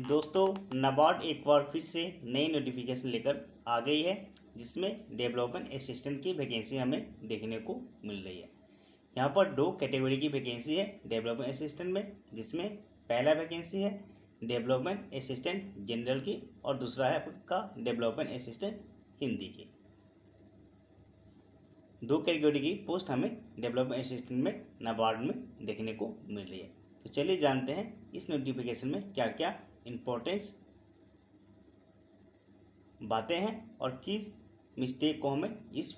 दोस्तों, नाबार्ड एक बार फिर से नई नोटिफिकेशन लेकर आ गई है, जिसमें डेवलपमेंट असिस्टेंट की वैकेंसी हमें देखने को मिल रही है। यहाँ पर दो कैटेगरी की वैकेंसी है डेवलपमेंट असिस्टेंट में, जिसमें पहला वैकेंसी है डेवलपमेंट असिस्टेंट जनरल की और दूसरा है आपका डेवलपमेंट असिस्टेंट हिंदी की। दो कैटेगरी की पोस्ट हमें डेवलपमेंट असिस्टेंट में नाबार्ड में देखने को मिल रही है। तो चलिए जानते हैं इस नोटिफिकेशन में क्या क्या इम्पोर्टेंस बातें हैं और किस मिस्टेक को हमें इस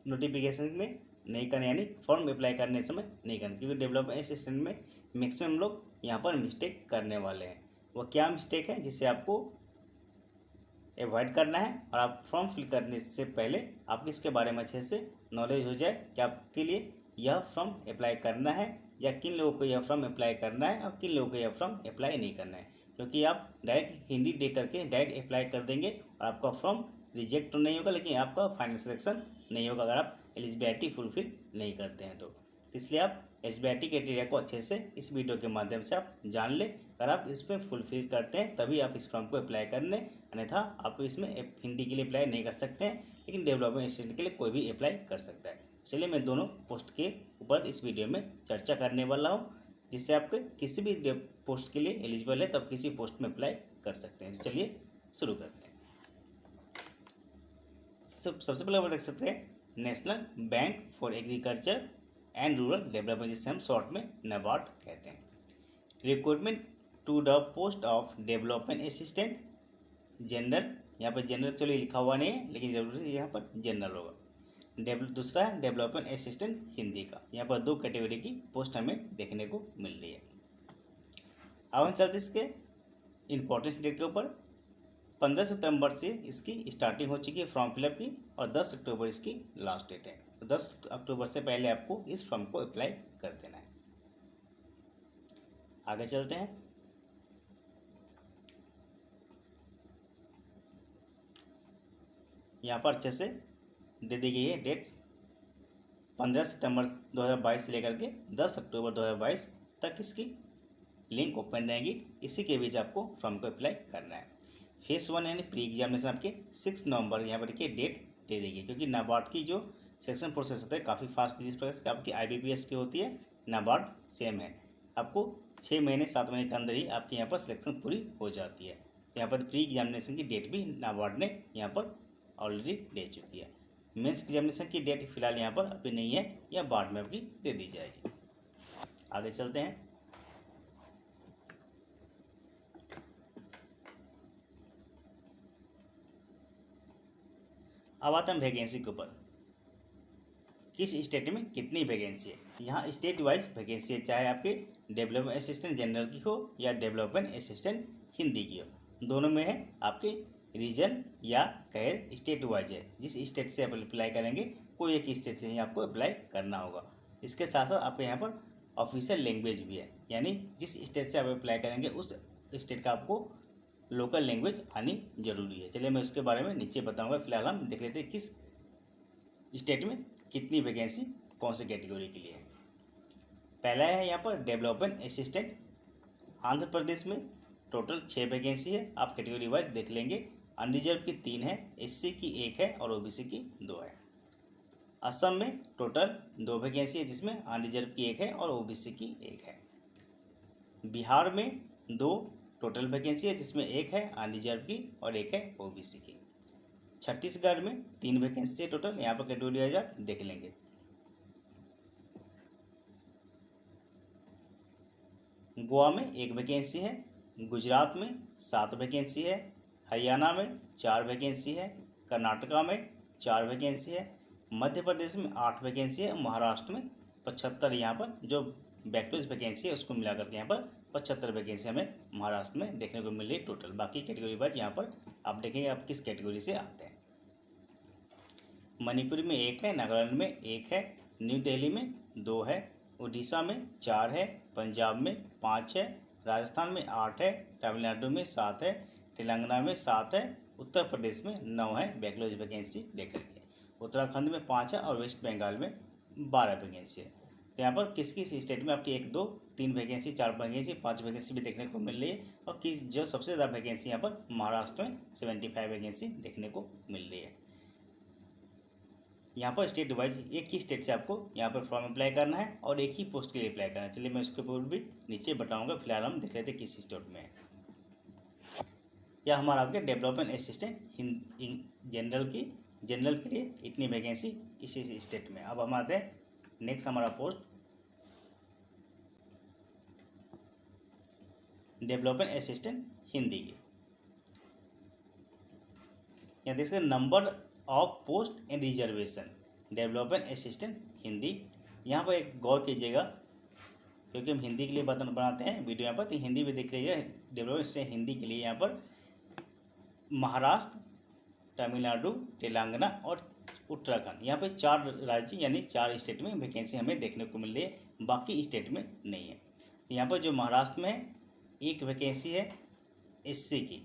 नोटिफिकेशन में नहीं करना, यानी फॉर्म अप्लाई करने समय नहीं करना, क्योंकि डेवलपमेंट असिस्टेंट में मैक्सिमम लोग यहाँ पर मिस्टेक करने वाले हैं। वो क्या मिस्टेक है जिसे आपको अवॉइड करना है और आप फॉर्म फिल करने से पहले आपको इसके बारे में अच्छे से नॉलेज हो जाए कि आपके लिए यह फॉर्म अप्लाई करना है या किन लोगों को यह फॉर्म अप्लाई करना है और किन लोगों को यह फॉर्म अप्लाई नहीं करना है। क्योंकि आप डायरेक्ट हिंदी दे करके डायरेक्ट अप्लाई कर देंगे और आपका फॉर्म रिजेक्ट तो नहीं होगा, लेकिन आपका फाइनल सिलेक्शन नहीं होगा अगर आप एलिजिबिलिटी फुलफिल नहीं करते हैं तो। इसलिए आप एलिजिबिलिटी क्राइटेरिया को अच्छे से इस वीडियो के माध्यम से आप जान लें। अगर आप इसमें फुलफिल करते हैं तभी आप इस फॉर्म को अप्लाई करने, अन्यथा आप इसमें हिंदी के लिए अप्लाई नहीं कर सकते हैं, लेकिन डेवलपमेंट असिस्टेंट के लिए कोई भी अप्लाई कर सकता है। चलिए मैं दोनों पोस्ट के ऊपर इस वीडियो में चर्चा करने वाला हूँ, जिससे आपके किसी भी पोस्ट के लिए एलिजिबल है तो आप किसी पोस्ट में अप्लाई कर सकते हैं। तो चलिए शुरू करते हैं। सबसे पहले आप देख सकते हैं national bank for agriculture and rural development, जिसे हम शॉर्ट में नाबार्ड कहते हैं। Recruitment to the post of development assistant general, यहाँ पर जनरल चलिए लिखा हुआ नहीं है, लेकिन यहाँ पर जनरल होगा। दूसरा है डेवलपमेंट असिस्टेंट हिंदी का। यहाँ पर दो कैटेगरी की पोस्ट हमें देखने को मिल रही है। अब हम चलते इसके इम्पोर्टेंस डेट के ऊपर। 15 सितंबर से इसकी स्टार्टिंग हो चुकी है फॉर्म फिलअप की और 10 अक्टूबर इसकी लास्ट डेट है। तो 10 अक्टूबर से पहले आपको इस फॉर्म को अप्लाई कर देना है। आगे चलते हैं। यहाँ पर अच्छे से दे दी गई है डेट्स। 15 सितंबर 2022 से लेकर के 10 अक्टूबर 2022 तक इसकी लिंक ओपन रहेगी। इसी के बीच आपको फॉर्म को अप्लाई करना है। फेस 1 यानी प्री एग्जामिनेशन आपके 6 नवंबर यहाँ पर डेट दे देगी, क्योंकि नाबार्ड की जो सिलेक्शन प्रोसेस होता है काफ़ी फास्ट, जिस प्रकार से आपकी IBPS की होती है नाबार्ड सेम है। आपको 6 महीने 7 महीने के अंदर ही आपकी यहाँ पर सिलेक्शन पूरी हो जाती है। यहाँ पर प्री एग्जामिनेशन की डेट भी नाबार्ड ने यहाँ पर ऑलरेडी दे चुकी है। मेंस एग्जामिनेशन की डेट फिलहाल यहाँ पर अभी नहीं है, या बाद में भी दे दी जाएगी। आगे चलते हैं। अब आते हैं वैकेंसी के ऊपर, किस स्टेट में कितनी वैकेंसी है। यहाँ स्टेट वाइज वैकेंसी है, चाहे आपके डेवलपमेंट असिस्टेंट जनरल की हो या डेवलपमेंट असिस्टेंट हिंदी की हो, दोनों में है। आपके रीजन या कहे स्टेट वाइज है, जिस स्टेट से आप अप्लाई करेंगे कोई एक स्टेट से ही आपको अप्लाई करना होगा। इसके साथ साथ आपके यहाँ पर ऑफिशियल लैंग्वेज भी है, यानी जिस स्टेट से आप अप्लाई करेंगे उस स्टेट का आपको लोकल लैंग्वेज आनी जरूरी है। चलिए मैं उसके बारे में नीचे बताऊंगा। फिलहाल हम देख लेते हैं किस स्टेट में कितनी वैकेंसी कौन सी कैटेगरी के लिए है। पहला है यहाँ पर डेवलपमेंट असिस्टेंट। आंध्र प्रदेश में टोटल 6 वैकेंसी है, आप कैटेगरी वाइज देख लेंगे। अनरिजर्व की 3 है, SC की 1 है और OBC की 2 है। असम में टोटल 2 वैकेंसी है, जिसमें अनरिजर्व की 1 है और OBC की 1 है। बिहार में 2 टोटल वैकेंसी है, जिसमें 1 है अनरिजर्व की और 1 है OBC की। छत्तीसगढ़ में 3 वैकेंसी है टोटल, यहाँ पर कैटेगरी वाइज आप देख लेंगे। गोवा में 1 वैकेंसी है, गुजरात में 7 वैकेंसी है, हरियाणा में 4 वैकेंसी है, कर्नाटका में 4 वैकेंसी है, मध्य प्रदेश में 8 वैकेंसी है, महाराष्ट्र में 75। यहाँ पर जो बैकलॉग वैकेंसी है उसको मिलाकर के यहाँ पर 75 वैकेंसी हमें महाराष्ट्र में देखने को मिल रही है टोटल। बाकी कैटेगरी वाइज यहाँ पर आप देखेंगे आप किस कैटेगरी से आते हैं। मणिपुर में 1 है, नागालैंड में 1 है, न्यू दिल्ली में 2 है, उड़ीसा में 4 है, पंजाब में 5 है, राजस्थान में 8 है, तमिलनाडु में 7 है, तेलंगाना में 7 है, उत्तर प्रदेश में 9 है बैकलॉग वैकेंसी लेकर के, उत्तराखंड में 5 है और वेस्ट बंगाल में 12 वैकेंसी है। तो यहाँ पर किस किस स्टेट में आपकी 1, 2, 3 वैकेंसी, 4 वैकेंसी, 5 वैकेंसी भी देखने को मिल रही है। और कि जो सबसे ज़्यादा वैकेंसी यहाँ पर महाराष्ट्र में 75 वैकेंसी देखने को मिल रही है। यहाँ पर स्टेट वाइज एक ही स्टेट से आपको यहाँ पर फॉर्म अप्लाई करना है और एक ही पोस्ट के लिए अप्लाई करना है। चलिए मैं उसके ऊपर भी नीचे बताऊँगा, फिलहाल हम देख लेते हैं किस स्टेट में है। यह हमारा आपके डेवलपमेंट असिस्टेंट जनरल के लिए इतनी वैकेंसी इसी स्टेट में। अब हम आते हैं नेक्स्ट हमारा पोस्ट डेवलपमेंट असिस्टेंट हिंदी की। यहाँ देख सकते number of post and reservation development assistant Hindi. यहाँ पर एक गौर कीजिएगा, क्योंकि हम हिंदी के लिए बटन बनाते हैं वीडियो यहाँ पर, तो हिंदी में देख लीजिएगा। डेवलपमेंट असिस्टेंट हिंदी के लिए यहाँ पर महाराष्ट्र, तमिलनाडु, तेलंगाना और उत्तराखंड, यहाँ पे 4 राज्य यानी 4 स्टेट में वैकेंसी हमें देखने को मिल रही है, बाकी स्टेट में नहीं है। यहाँ पर जो महाराष्ट्र में 1 वैकेंसी है एससी की,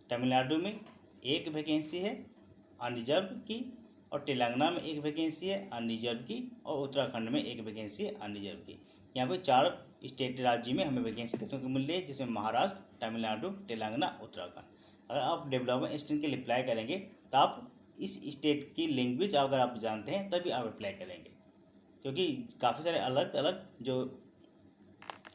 तमिलनाडु में 1 वैकेंसी है अनरिजर्व की, और तेलंगाना में 1 वैकेंसी है अनरिजर्व की, और उत्तराखंड में 1 वैकेंसी है अनरिजर्व की। यहाँ पे 4 स्टेट राज्य में हमें वैकेंसी देखने को मिल रही है, जिसमें महाराष्ट्र, तमिलनाडु, तेलंगाना, उत्तराखंड। अगर आप डेवलपमेंट असिस्टेंट के लिए अप्लाई करेंगे तो आप इस स्टेट की लैंग्वेज अगर आप जानते हैं तभी आप अप्लाई करेंगे, क्योंकि काफ़ी सारे अलग अलग जो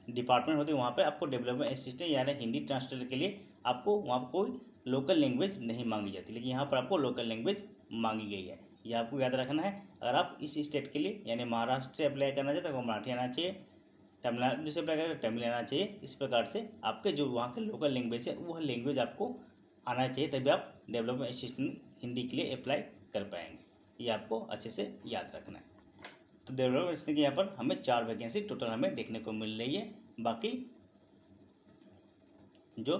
डिपार्टमेंट होते हैं वहाँ पे आपको डेवलपमेंट असिस्टेंट यानी हिंदी ट्रांसलेटर के लिए आपको वहाँ पर कोई लोकल लैंग्वेज नहीं मांगी जाती, लेकिन यहाँ पर आपको लोकल लैंग्वेज मांगी गई है। ये आपको याद रखना है। अगर आप इस स्टेट के लिए यानी महाराष्ट्र से अप्लाई करना चाहते हैं तो मराठी आना चाहिए, तमिलनाडु से अप्लाई करें तमिल आना चाहिए। इस प्रकार से आपके जो वहाँ के लोकल लैंग्वेज है वह लैंग्वेज आपको आना चाहिए, तभी आप डेवलपमेंट असिस्टेंट हिंदी के लिए अप्लाई कर पाएंगे। ये आपको अच्छे से याद रखना है। तो डेवलपमेंट असिस्टेंट की यहाँ पर हमें 4 वैकेंसी टोटल हमें देखने को मिल रही है। बाकी जो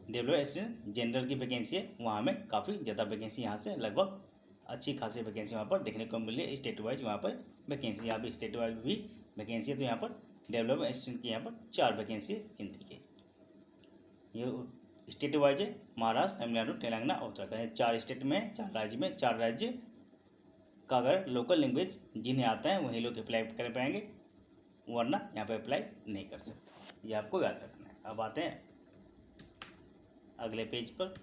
डेवलपमेंट असिस्टेंट जनरल की वैकेंसी है वहाँ हमें काफ़ी ज़्यादा वैकेंसी यहाँ से लगभग अच्छी खासी वैकेंसी वहाँ पर देखने को मिल रही है। स्टेट वाइज वहाँ पर वैकेंसी, यहाँ पर स्टेट वाइज भी वैकेंसी है। तो यहाँ पर डेवलपमेंट असिस्टेंट की यहाँ पर 4 वैकेंसी हिंदी की। ये स्टेट वाइज है, महाराष्ट्र, तमिलनाडु, तेलंगाना, उत्तराखंड, 4 स्टेट में, 4 राज्य में। 4 राज्य का अगर लोकल लैंग्वेज जिन्हें आता है वही लोग अप्लाई कर पाएंगे, वरना यहाँ पे अप्लाई नहीं कर सकते। ये आपको याद रखना है। अब आते हैं अगले पेज पर।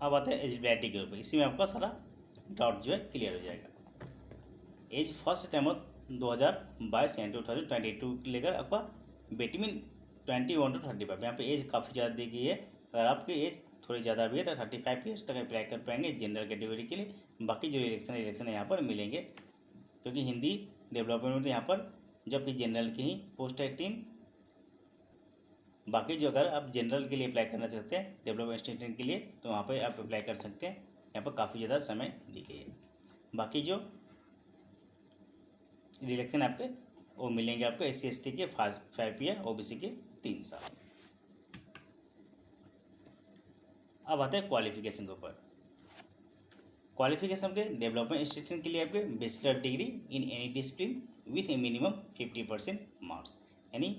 अब आते हैं एलिजिबिलिटी के ऊपर। इसी में आपका सारा डाउट जो है क्लियर हो जाएगा। एज 1 सितंबर 2022 यानी 2022 लेकर आपका बिटवीन 21 to 35, यहाँ पे एज काफ़ी ज़्यादा दी गई है। अगर आपकी एज थोड़ी ज़्यादा भी है तो 35 ईयर्स तक अप्लाई कर पाएंगे जनरल कैटेगरी के लिए। बाकी जो इलेक्शन यहाँ पर मिलेंगे, क्योंकि हिंदी डेवलपमेंट में तो यहाँ पर जबकि जनरल की ही पोस्ट है 3। बाकी जो अगर आप जनरल के लिए अप्लाई करना चाहते हैं डेवलपमेंट असिस्टेंट के लिए तो वहाँ पर आप अप्लाई कर सकते हैं। यहाँ पर काफ़ी ज़्यादा समय दी गई है। बाकी जो रिलेक्शन आपके वो मिलेंगे आपको SC/ST के 5 ईयर, OBC के 3 साल। अब आते हैं क्वालिफिकेशन के ऊपर। क्वालिफिकेशन के डेवलपमेंट असिस्टेंट के लिए आपके bachelor degree in any discipline with A minimum 50% marks, यानी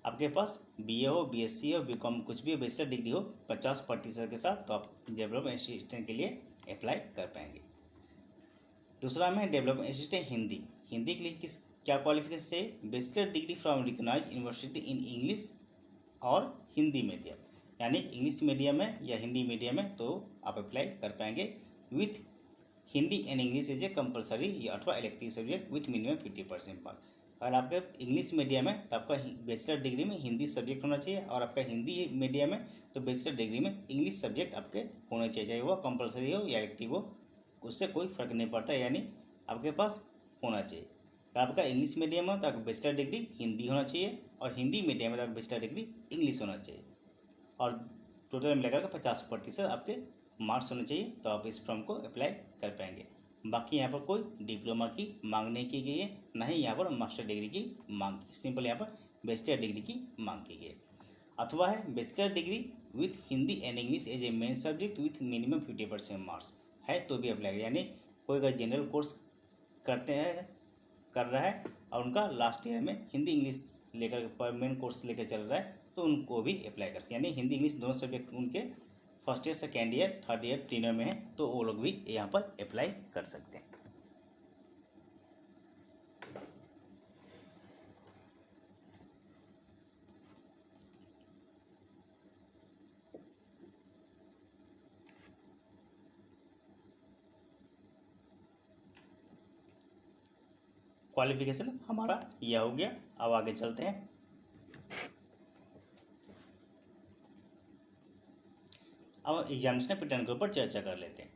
आपके पास BA हो, BSc हो, BCom कुछ भी बैचलर डिग्री हो 50% के साथ, तो आप डेवलपमेंट असिस्टेंट के लिए अप्लाई कर पाएंगे। दूसरा में डेवलपमेंट असिस्टेंट हिंदी। हिंदी के लिए क्या क्वालिफिकेशन चाहिए? Bachelor degree from recognised university in English और हिंदी मीडियम, यानी इंग्लिश मीडियम में या हिंदी मीडियम में तो आप अप्लाई कर पाएंगे। With Hindi and English is a compulsory या अथवा elective subject with minimum 50% marks. अगर आपके इंग्लिश मीडियम है तो आपका बैचलर डिग्री में हिंदी सब्जेक्ट होना चाहिए, और आपका हिंदी मीडियम है तो बैचलर डिग्री में इंग्लिश सब्जेक्ट आपके होने चाहिए, चाहे वो कंपलसरी हो या इलेक्टिव हो, उससे कोई फर्क नहीं पड़ता, यानी आपके पास होना चाहिए। अगर आपका इंग्लिश मीडियम हो तो आपका बैचलर डिग्री हिंदी होना चाहिए, और हिंदी मीडियम में तो आपका बैचलर डिग्री इंग्लिश होना चाहिए, और टोटल मिलाकर 50% आपके मार्क्स होने चाहिए, तो आप इस फॉर्म को अप्लाई कर पाएंगे। बाकी यहाँ पर कोई डिप्लोमा की मांग नहीं की गई है, ना ही यहाँ पर मास्टर डिग्री की मांग की, सिंपल यहाँ पर बैचलर डिग्री की मांग की गई है। अथवा है bachelor degree with Hindi and English as a main subject with minimum 50% marks है तो भी अप्लाई, यानी कोई अगर जनरल कोर्स कर रहा है और उनका लास्ट ईयर में हिंदी इंग्लिश लेकर पर मेन कोर्स लेकर चल रहा है तो उनको भी अप्लाई कर सकते हैं। यानी हिंदी इंग्लिश दोनों सब्जेक्ट उनके first year, second year, third year तीनों में है, तो वो लोग भी यहाँ पर अप्लाई कर सकते हैं। क्वालिफिकेशन हमारा यह हो गया। अब आगे चलते हैं। अब एग्जामिनेशन पैटर्न के ऊपर चर्चा कर लेते हैं।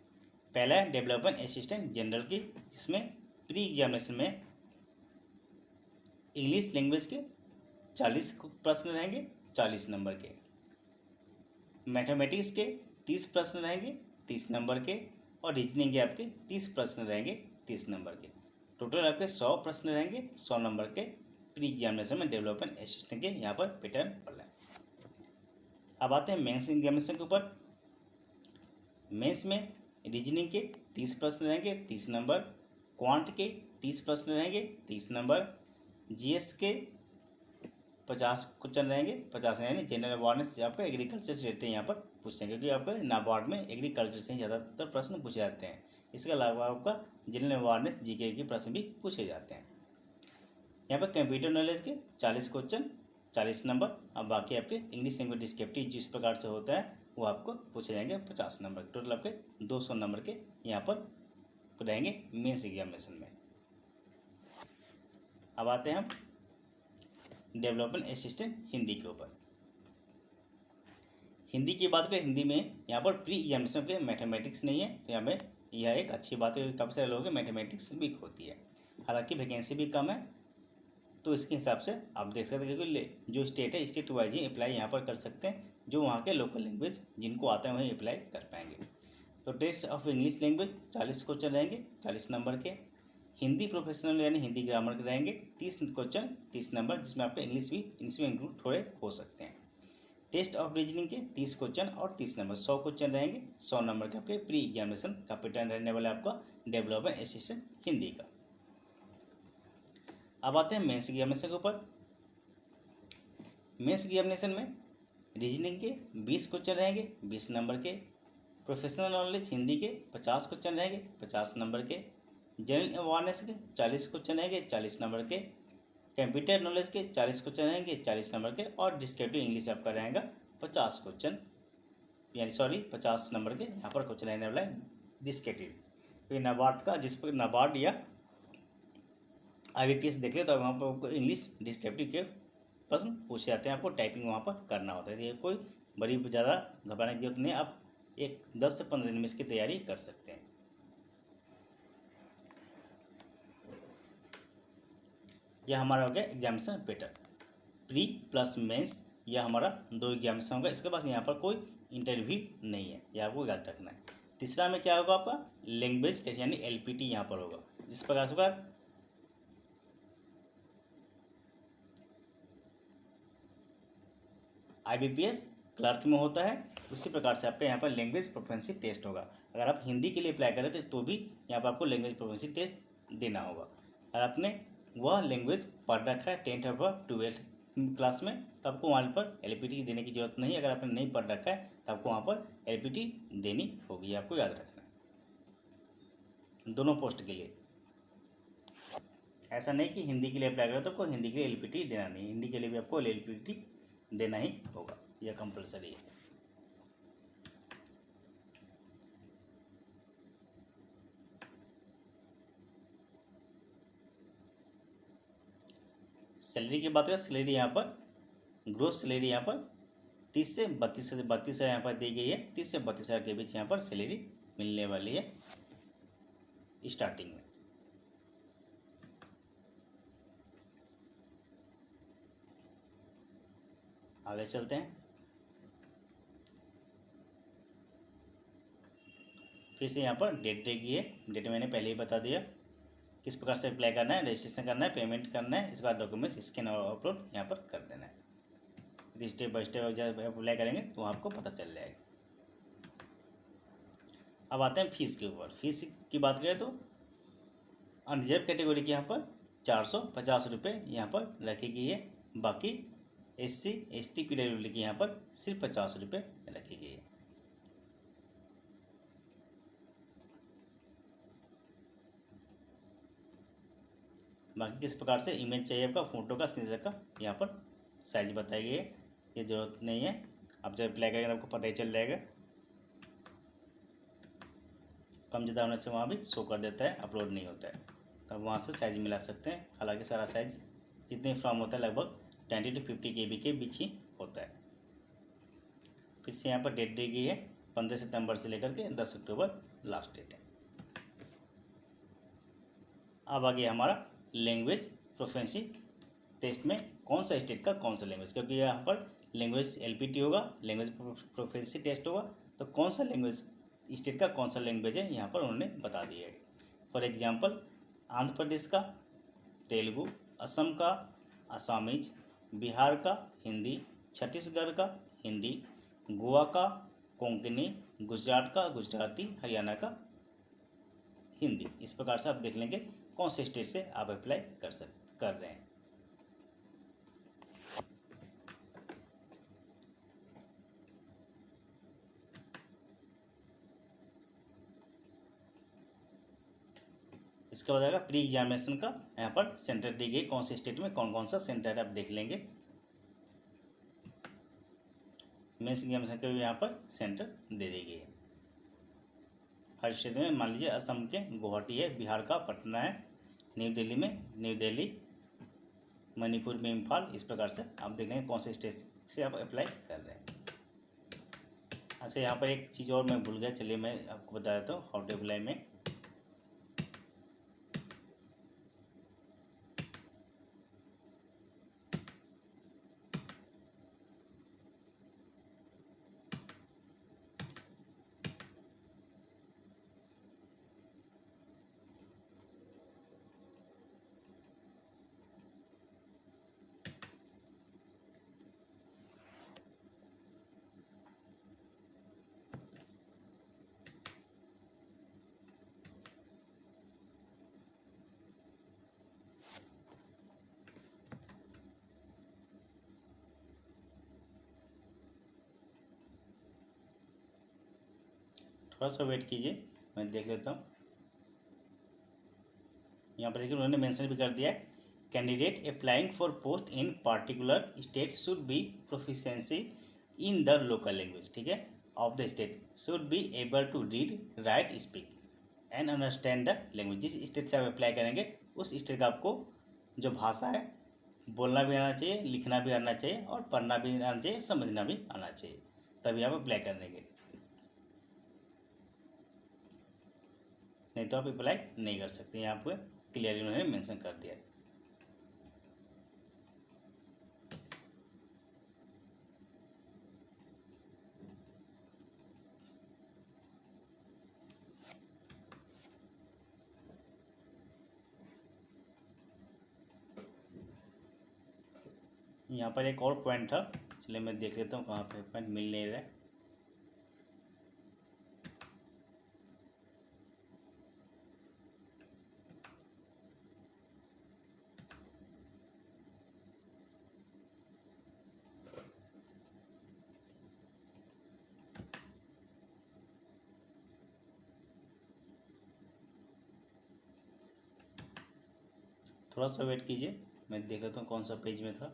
पहला है डेवलपमेंट असिस्टेंट जनरल की, जिसमें प्री एग्जामिनेशन में इंग्लिश लैंग्वेज के 40 प्रश्न रहेंगे 40 नंबर के, मैथमेटिक्स के 30 प्रश्न रहेंगे 30 नंबर के, और रीजनिंग के आपके 30 प्रश्न रहेंगे 30 नंबर के। टोटल आपके 100 प्रश्न रहेंगे 100 नंबर के प्री एग्जामिनेशन में डेवलपमेंट असिस्टेंट के यहाँ पर पैटर्न पड़ रहा है। अब आते हैं मेंस एग्जामिनेशन के ऊपर। मेंस में रीजनिंग के 30 प्रश्न रहेंगे 30 नंबर, क्वांट के 30 प्रश्न रहेंगे 30 नंबर, जीएस के 50 क्वेश्चन रहेंगे 50, यानी जनरल अवेयरनेस आपका एग्रीकल्चर से रहते हैं यहाँ पर पूछते हैं, क्योंकि आपका नाबार्ड में एग्रीकल्चर से ज़्यादातर प्रश्न पूछे जाते हैं। इसके अलावा आपका जनरल अवेयरनेस जीके के प्रश्न भी पूछे जाते हैं। यहाँ पर कंप्यूटर नॉलेज के 40 क्वेश्चन 40 नंबर, अब बाकी आपके इंग्लिश लैंग्वेज डिस्क्रिप्टिव जिस प्रकार से होता है वो आपको पूछे जाएंगे 50 नंबर। टोटल आपके 200 नंबर के यहाँ पर रहेंगे मेंस एग्जामिनेशन में। अब आते हैं हम डेवलपमेंट असिस्टेंट हिंदी के ऊपर। हिंदी की बात करें, हिंदी में यहाँ पर प्री एग्जामिनेशन के मैथमेटिक्स नहीं है, तो यहाँ पे यह एक अच्छी बात है। काफ़ी सारे लोगों के मैथमेटिक्स वीक होती है, हालांकि वैकेंसी भी कम है, तो इसके हिसाब से आप देख सकते हैं, क्योंकि जो स्टेट है स्टेट वाइज ही अप्लाई यहाँ पर कर सकते हैं। जो वहाँ के लोकल लैंग्वेज जिनको आता है वहीं अप्लाई कर पाएंगे। तो test of English language 40 question रहेंगे 40 नंबर के। हिंदी प्रोफेशनल यानी हिंदी ग्रामर के रहेंगे 30 क्वेश्चन 30 नंबर, जिसमें आपका इंग्लिश में इंक्लूड थोड़े हो सकते हैं। टेस्ट ऑफ रीजनिंग के 30 क्वेश्चन और 30 नंबर 100 क्वेश्चन रहेंगे 100 नंबर के आपके प्री एग्जामिनेशन का पैटर्न रहने वाला है आपका डेवलपमेंट असिस्टेंट हिंदी का। अब आते हैं मेंस एग्जामिनेशन के ऊपर। मेंस एग्जामिनेशन में रीजनिंग के 20 क्वेश्चन रहेंगे 20 नंबर के, प्रोफेशनल नॉलेज हिंदी के 50 क्वेश्चन रहेंगे 50 नंबर के, जनरल अवेयरनेस के 40 क्वेश्चन रहेंगे 40 नंबर के, कंप्यूटर नॉलेज के 40 क्वेश्चन रहेंगे 40 नंबर के, और डिस्क्रिप्टिव इंग्लिश आपका रहेगा 50 क्वेश्चन, यानी 50 नंबर के यहाँ पर क्वेश्चन रहने वाला है डिस्क्रिप्टिव। तो नाबार्ड का, जिस पर नाबार्ड या IBPS देख ले तो वहाँ पर आपको इंग्लिश डिस्क्रिप्टिव के प्रश्न पूछे जाते हैं, आपको टाइपिंग वहाँ पर करना होता है। ये कोई बड़ी ज़्यादा घबराने की जरूरत नहीं है, आप 10 से 15 दिन में इसकी तैयारी कर सकते हैं। यह हमारा हो गया examination pattern pre plus mains. यह हमारा 2 एग्जामिनेशन होगा, इसके पास यहाँ पर कोई इंटरव्यू नहीं है, यह आपको याद रखना है। तीसरा में क्या होगा आपका लैंग्वेज टेस्ट यानी LPT यहाँ पर होगा। जिस प्रकार से होगा IBPS क्लर्क में होता है, उसी प्रकार से आपका यहाँ पर लैंग्वेज प्रोफिशिएंसी टेस्ट होगा। अगर आप हिंदी के लिए अप्लाई करें तो भी यहाँ पर आपको लैंग्वेज प्रोफिशिएंसी टेस्ट देना होगा। अगर आपने वह लैंग्वेज पढ़ रखा है 10th अथवा 12th क्लास में, तो आपको वहाँ पर LPT देने की जरूरत नहीं है। अगर आपने नहीं पढ़ रखा है तो आपको वहाँ पर LPT देनी होगी, आपको याद रखना है दोनों पोस्ट के लिए। ऐसा नहीं कि हिंदी के लिए अप्लाई करें तो आपको हिंदी के लिए LPT देना नहीं, हिंदी के लिए भी आपको LPT देना ही होगा, यह कंपलसरी है। सैलरी की बात करें, सैलरी यहाँ पर ग्रोस सैलरी यहाँ पर 30 से 32 यहाँ पर दी गई है। 30 से 32 हज़ार के बीच यहाँ पर सैलरी मिलने वाली है स्टार्टिंग में। आगे चलते हैं। फिर से यहाँ पर डेट देगी है, डेट मैंने पहले ही बता दिया किस प्रकार से अप्लाई करना है, रजिस्ट्रेशन करना है, पेमेंट करना है, इसके बाद डॉक्यूमेंट्स स्कैन और अपलोड यहाँ पर कर देना है। स्टेप बाय स्टेप जब अप्लाई करेंगे तो आपको पता चल जाएगा। अब आते हैं फीस के ऊपर। फीस की बात करें तो अनरिजर्व कैटेगरी के यहाँ पर 450 रुपये यहाँ पर रखी गई है। बाकी SC ST PWD की यहाँ पर सिर्फ 50 रुपये रखी गई है। बाकी किस प्रकार से इमेज चाहिए आपका, फोटो का, स्क्रीनशॉट का, यहाँ पर साइज बताई गई है। ये जरूरत नहीं है, आप जब अप्लाई करेंगे तो आपको पता ही चल जाएगा। कम ज़्यादा होने से वहाँ भी शो कर देता है, अपलोड नहीं होता है, तब वहाँ से साइज मिला सकते हैं। हालांकि सारा साइज जितने फॉर्म होता है लगभग 20 to 50 KB के बीच ही होता है। फिर से यहाँ पर डेट दी गई है 15 सितंबर से लेकर के 10 अक्टूबर लास्ट डेट है। अब आ गया हमारा लैंग्वेज प्रोफिशिएंसी टेस्ट में कौन सा स्टेट का कौन सा लैंग्वेज, क्योंकि यहाँ पर लैंग्वेज LPT होगा, लैंग्वेज प्रोफिशिएंसी टेस्ट होगा, तो कौन सा लैंग्वेज स्टेट का कौन सा लैंग्वेज है यहाँ पर उन्होंने बता दिया है। फॉर एग्जांपल आंध्र प्रदेश का तेलुगु, असम का असामीज, बिहार का हिंदी, छत्तीसगढ़ का हिंदी, गोवा का कोंकणी, गुजरात का गुजराती, हरियाणा का हिंदी। इस प्रकार से आप देख लेंगे कौन से स्टेट से आप अप्लाई कर रहे हैं। इसके बाद आएगा प्री एग्जामिनेशन का, यहाँ पर सेंटर दी गई कौन से स्टेट में कौन सा सेंटर है, आप देख लेंगे। मेंस एग्जामिनेशन का भी यहाँ पर सेंटर दे दी गई है। हर स्टेट में मान लीजिए असम के गुवाहाटी है, बिहार का पटना है, न्यू दिल्ली में न्यू दिल्ली, मणिपुर में इम्फाल। इस प्रकार से आप देख लेंगे कौन से स्टेट से आप अप्लाई कर रहे हैं। अच्छा, यहाँ पर एक चीज़ और मैं भूल गया, चलिए मैं आपको बता देता हूँ हाउ टू अप्लाई में। थोड़ा सा वेट कीजिए, मैं देख लेता हूँ। यहाँ पर देखिए उन्होंने मेंशन भी कर दिया है, candidate applying for post in particular state should be proficiency in the local language, ठीक है, of the state, should be able to read, write, speak and understand the language. जिस स्टेट से आप अप्लाई करेंगे उस स्टेट का आपको जो भाषा है बोलना भी आना चाहिए, लिखना भी आना चाहिए और पढ़ना भी आना चाहिए, समझना भी आना चाहिए, तभी आप अप्लाई करेंगे, नहीं तो आप अप्लाई नहीं कर सकते। यहाँ पर क्लियरली उन्होंने मेंशन कर दिया है। यहाँ पर एक और पॉइंट था, चलिए मैं देख लेता हूँ कहाँ पे पॉइंट मिल नहीं रहा है। थोड़ा सा वेट कीजिए, मैं देख लेता हूँ कौन सा पेज में था,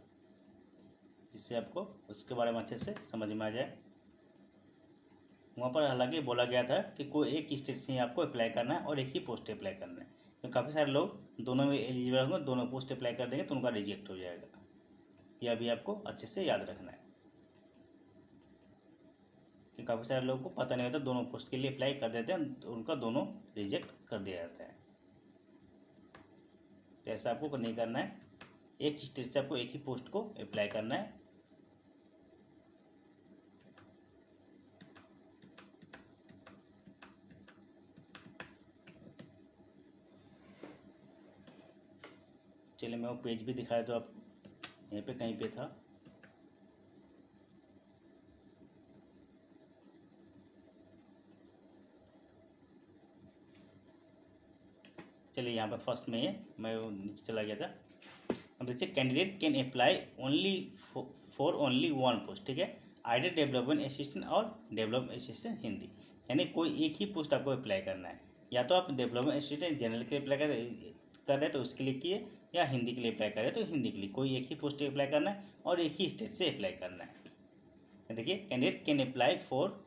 जिससे आपको उसके बारे में अच्छे से समझ में आ जाए। वहाँ पर हालांकि बोला गया था कि कोई एक स्टेट से ही आपको अप्लाई करना है और एक ही पोस्ट अप्लाई करना है, तो काफ़ी सारे लोग दोनों में एलिजिबल होंगे, दोनों पोस्ट अप्लाई कर देंगे तो उनका रिजेक्ट हो जाएगा। यह भी आपको अच्छे से याद रखना है कि काफ़ी सारे लोगों को पता नहीं होता, दोनों पोस्ट के लिए अप्लाई कर देते हैं तो उनका दोनों रिजेक्ट कर दिया जाता है। तो ऐसा आपको नहीं करना है, एक स्टेट से आपको एक ही पोस्ट को अप्लाई करना है। चलिए मैं वो पेज भी दिखाया तो आपको, यहीं पे कहीं पे था। चलिए यहाँ पर फर्स्ट में है, मैं नीचे चला गया था। अब देखिए candidate can apply only for only one post, ठीक है, आइडर डेवलपमेंट असिस्टेंट और डेवलपमेंट असिस्टेंट हिंदी, यानी कोई एक ही पोस्ट आपको अप्लाई करना है। या तो आप डेवलपमेंट असिस्टेंट जनरल के लिए अप्लाई कर रहे हैं तो उसके लिए किए, या हिंदी के लिए अप्लाई कर रहे हैं तो हिंदी के लिए, कोई एक ही पोस्ट अप्लाई करना है और एक ही स्टेट से अप्लाई करना है। देखिए, candidate can apply for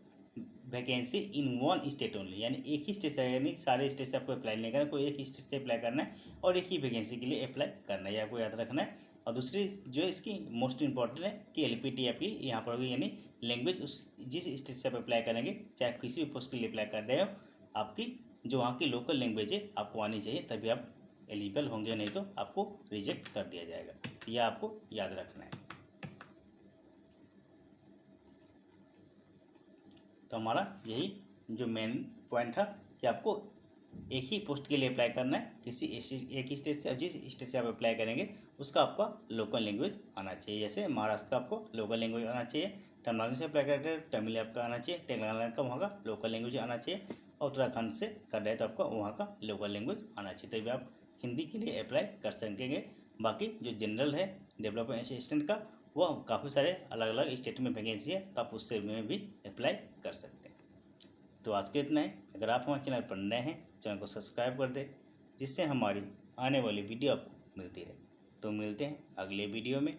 vacancy in one state only, यानी एक ही स्टेट से, यानी सारे स्टेट से आपको अप्लाई नहीं करना, कोई एक ही स्टेट से अप्लाई करना है और एक ही वैकेंसी के लिए अप्लाई करना है, ये आपको याद रखना है। और दूसरी जो इसकी मोस्ट इंपॉर्टेंट है कि LPT आपकी यहाँ पर होगी, यानी लैंग्वेज उस जिस स्टेट से आप अप्लाई करेंगे, चाहे किसी भी पोस्ट के लिए अप्लाई कर रहे हो, आपकी जो वहाँ की लोकल लैंग्वेज है आपको आनी चाहिए, तभी आप एलिजिबल होंगे, नहीं तो आपको रिजेक्ट कर दिया जाएगा। यह आपको याद रखना है। तो हमारा यही जो मेन पॉइंट था कि आपको एक ही पोस्ट के लिए अप्लाई करना है किसी एक ही स्टेट से, और जिस स्टेट से आप अप्लाई करेंगे उसका आपका लोकल लैंग्वेज आना चाहिए। जैसे महाराष्ट्र का आपको लोकल लैंग्वेज आना चाहिए, तमिलनाडु से अप्लाई कर रहे हैं तमिल आपका आना चाहिए, तेलंगाना का वहाँ का लोकल लैंग्वेज आना चाहिए, और उत्तराखंड से कर रहे हैं तो आपका वहाँ का लोकल लैंग्वेज आना चाहिए, तभी आप हिंदी के लिए अप्लाई कर सकेंगे। बाकी जो जनरल है डेवलपमेंट असिस्टेंट का, वह काफ़ी सारे अलग अलग स्टेट में वैकेंसी है, तो आप उससे में भी अप्लाई कर सकते हैं। तो आज के इतना है। अगर आप हमारे चैनल पर नए हैं, चैनल को सब्सक्राइब कर दें, जिससे हमारी आने वाली वीडियो आपको मिलती रहे। तो मिलते हैं अगले वीडियो में।